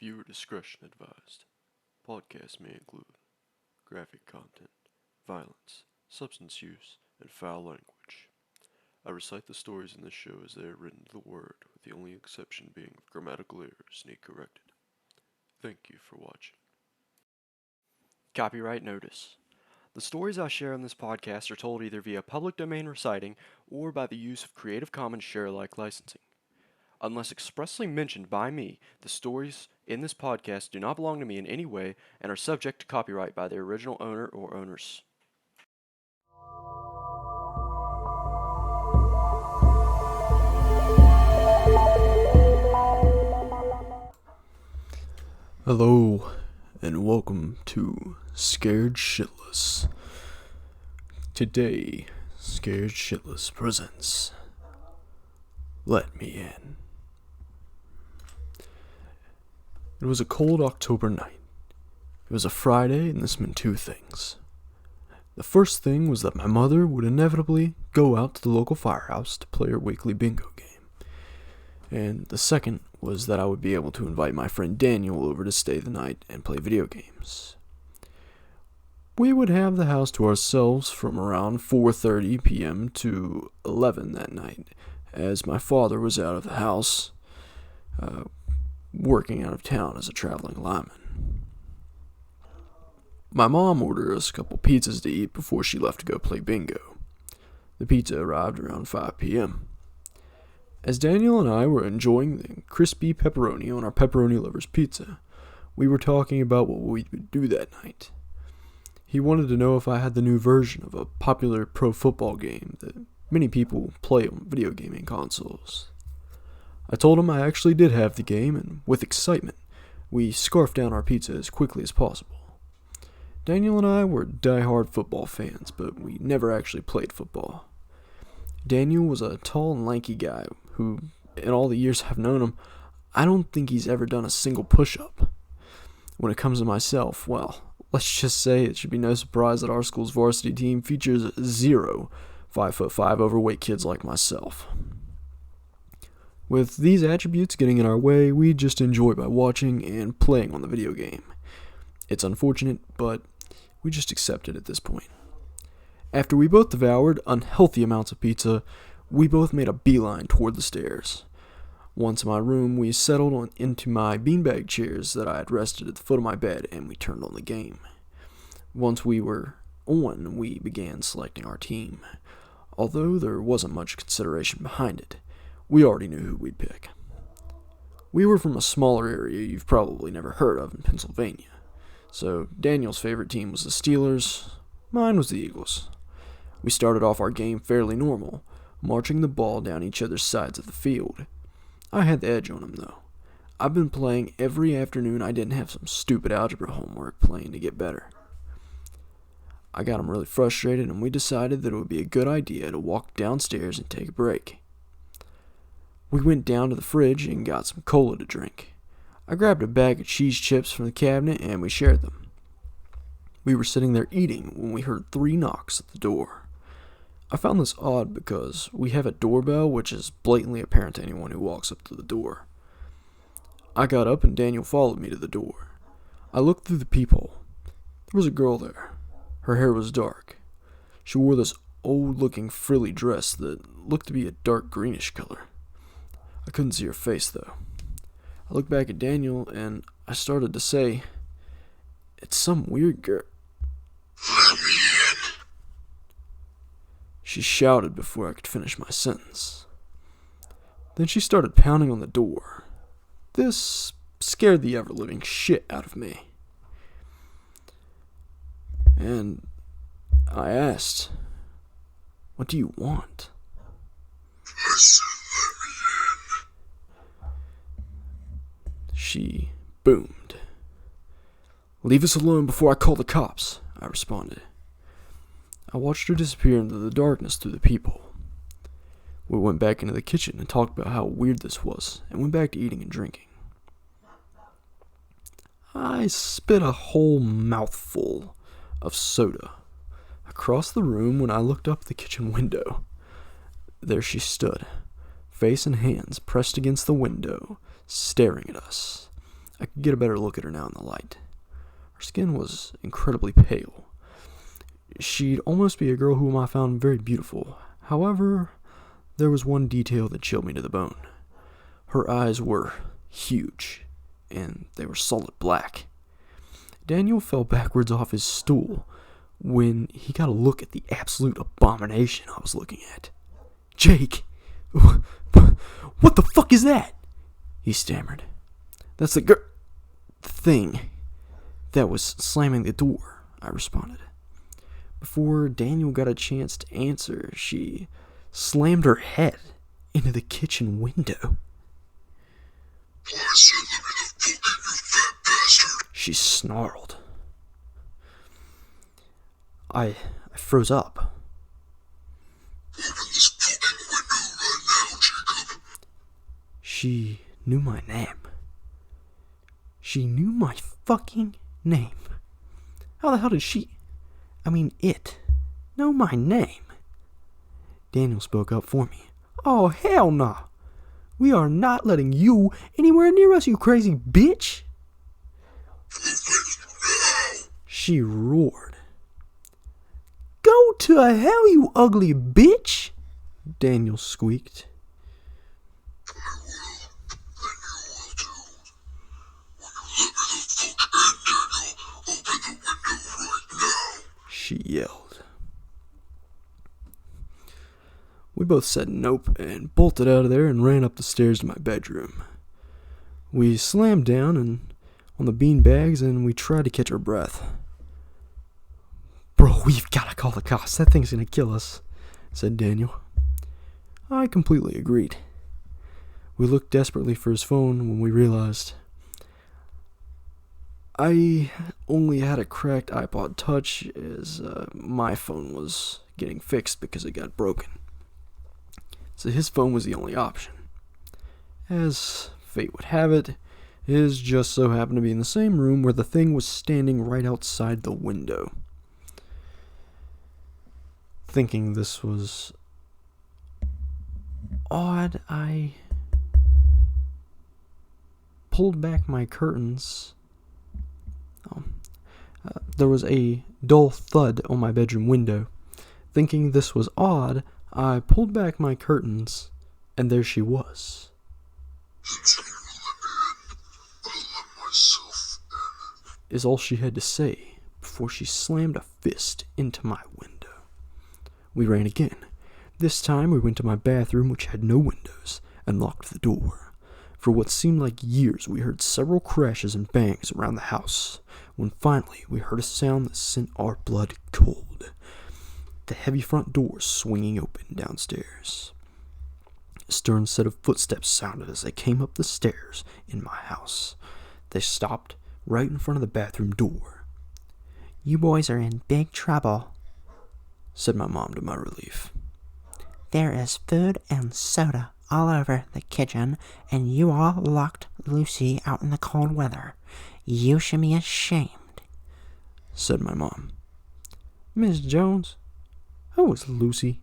Viewer discretion advised. Podcasts may include graphic content, violence, substance use, and foul language. I recite the stories in this show as they are written to the word, with the only exception being if grammatical errors need corrected. Thank you for watching. Copyright notice. The stories I share on this podcast are told either via public domain reciting or by the use of Creative Commons share-alike licensing. Unless expressly mentioned by me, the stories in this podcast do not belong to me in any way and are subject to copyright by their original owner or owners. Hello, and welcome to Scared Shitless. Today, Scared Shitless presents Let Me In. It was a cold October night. It was a Friday, and this meant two things. The first thing was that my mother would inevitably go out to the local firehouse to play her weekly bingo game. And the second was that I would be able to invite my friend Daniel over to stay the night and play video games. We would have the house to ourselves from around 4:30 p.m. to 11 that night, as my father was out of the house, working out of town as a traveling lineman. My mom ordered us a couple pizzas to eat before she left to go play bingo. The pizza arrived around 5 p.m. As Daniel and I were enjoying the crispy pepperoni on our pepperoni lovers pizza, we were talking about what we would do that night. He wanted to know if I had the new version of a popular pro football game that many people play on video gaming consoles. I told him I actually did have the game, and with excitement, we scarfed down our pizza as quickly as possible. Daniel and I were die-hard football fans, but we never actually played football. Daniel was a tall and lanky guy who, in all the years I've known him, I don't think he's ever done a single push-up. When it comes to myself, well, let's just say it should be no surprise that our school's varsity team features 0 5'5" overweight kids like myself. With these attributes getting in our way, we just enjoy by watching and playing on the video game. It's unfortunate, but we just accept it at this point. After we both devoured unhealthy amounts of pizza, we both made a beeline toward the stairs. Once in my room, we settled into my beanbag chairs that I had rested at the foot of my bed, and we turned on the game. Once we were on, we began selecting our team. Although there wasn't much consideration behind it, we already knew who we'd pick. We were from a smaller area you've probably never heard of in Pennsylvania. So Daniel's favorite team was the Steelers, mine was the Eagles. We started off our game fairly normal, marching the ball down each other's sides of the field. I had the edge on him though. I've been playing every afternoon I didn't have some stupid algebra homework playing to get better. I got him really frustrated, and we decided that it would be a good idea to walk downstairs and take a break. We went down to the fridge and got some cola to drink. I grabbed a bag of cheese chips from the cabinet and we shared them. We were sitting there eating when we heard 3 knocks at the door. I found this odd because we have a doorbell which is blatantly apparent to anyone who walks up to the door. I got up and Daniel followed me to the door. I looked through the peephole. There was a girl there. Her hair was dark. She wore this old-looking frilly dress that looked to be a dark greenish color. I couldn't see her face, though. I looked back at Daniel, and I started to say, "It's some weird girl." Let me in. She shouted before I could finish my sentence. Then she started pounding on the door. This scared the ever-living shit out of me. And I asked, "What do you want?" I said, let me in. She boomed. "Leave us alone before I call the cops," I responded. I watched her disappear into the darkness through the peephole. We went back into the kitchen and talked about how weird this was, and went back to eating and drinking. I spit a whole mouthful of soda across the room when I looked up the kitchen window. There she stood, face and hands pressed against the window, staring at us. I could get a better look at her now in the light. Her skin was incredibly pale. She'd almost be a girl whom I found very beautiful. However, there was one detail that chilled me to the bone. Her eyes were huge, and they were solid black. Daniel fell backwards off his stool when he got a look at the absolute abomination I was looking at. "Jake, what the fuck is that?" he stammered. "That's the thing that was slamming the door," I responded. Before Daniel got a chance to answer, she slammed her head into the kitchen window. I said let me the fuck in, you fat bastard. She snarled. I froze up. Open this fucking window right now, Jacob. She knew my name. She knew my fucking name. How the hell did it know my name? Daniel spoke up for me. "Oh, hell nah. We are not letting you anywhere near us, you crazy bitch," she roared. "Go to hell, you ugly bitch," Daniel squeaked. I will, and you will too. When you let me the fuck in, Daniel, open the window right now. She yelled. We both said nope and bolted out of there and ran up the stairs to my bedroom. We slammed down on the bean bags and we tried to catch our breath. "Bro, we've got to call the cops. That thing's going to kill us," said Daniel. I completely agreed. We looked desperately for his phone when we realized I only had a cracked iPod Touch as my phone was getting fixed because it got broken. So his phone was the only option. As fate would have it, his just so happened to be in the same room where the thing was standing right outside the window. Thinking this was odd, I pulled back my curtains. There was a dull thud on my bedroom window. Thinking this was odd, I pulled back my curtains, and there she was. If you let me in, I'll let myself in. Is all she had to say before she slammed a fist into my window. We ran again. This time we went to my bathroom, which had no windows, and locked the door. For what seemed like years, we heard several crashes and bangs around the house, when finally we heard a sound that sent our blood cold. The heavy front door swinging open downstairs. A stern set of footsteps sounded as they came up the stairs in my house. They stopped right in front of the bathroom door. "You boys are in big trouble," said my mom to my relief. "There is food and soda all over the kitchen, and you all locked Lucy out in the cold weather. You should be ashamed," said my mom. "Miss Jones, who was Lucy?"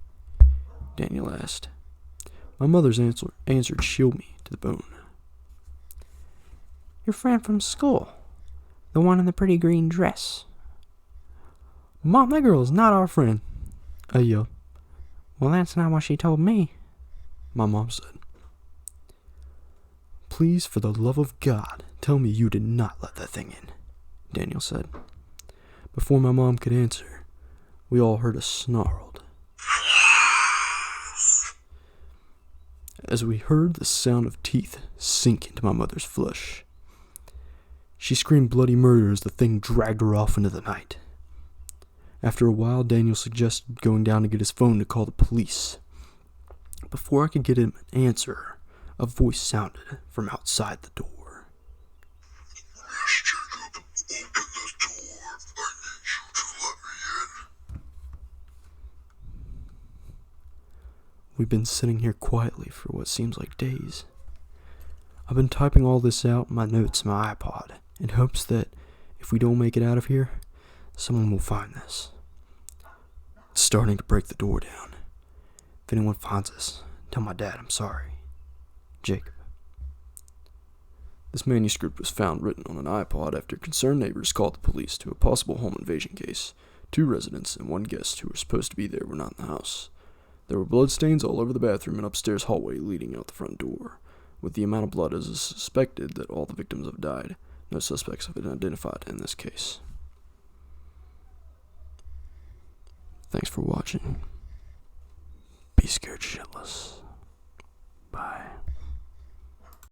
Daniel asked. My mother's answer chilled me to the bone. "Your friend from school, the one in the pretty green dress." "Mom, that girl is not our friend," I yelled. "Well, that's not what she told me," my mom said. "Please, for the love of God, tell me you did not let that thing in," Daniel said. Before my mom could answer, we all heard a snarled. As we heard the sound of teeth sink into my mother's flesh. She screamed bloody murder as the thing dragged her off into the night. After a while, Daniel suggested going down to get his phone to call the police. Before I could get him an answer, a voice sounded from outside the door. Yes, Jacob, open the door. I need you to let me in. We've been sitting here quietly for what seems like days. I've been typing all this out in my notes in my iPod in hopes that if we don't make it out of here, someone will find this. It's starting to break the door down. If anyone finds us, tell my dad I'm sorry. Jacob. This manuscript was found written on an iPod after concerned neighbors called the police to a possible home invasion case. 2 residents and 1 guest who were supposed to be there were not in the house. There were bloodstains all over the bathroom and upstairs hallway leading out the front door. With the amount of blood, it is suspected that all the victims have died. No suspects have been identified in this case. Thanks for watching. Be scared shitless.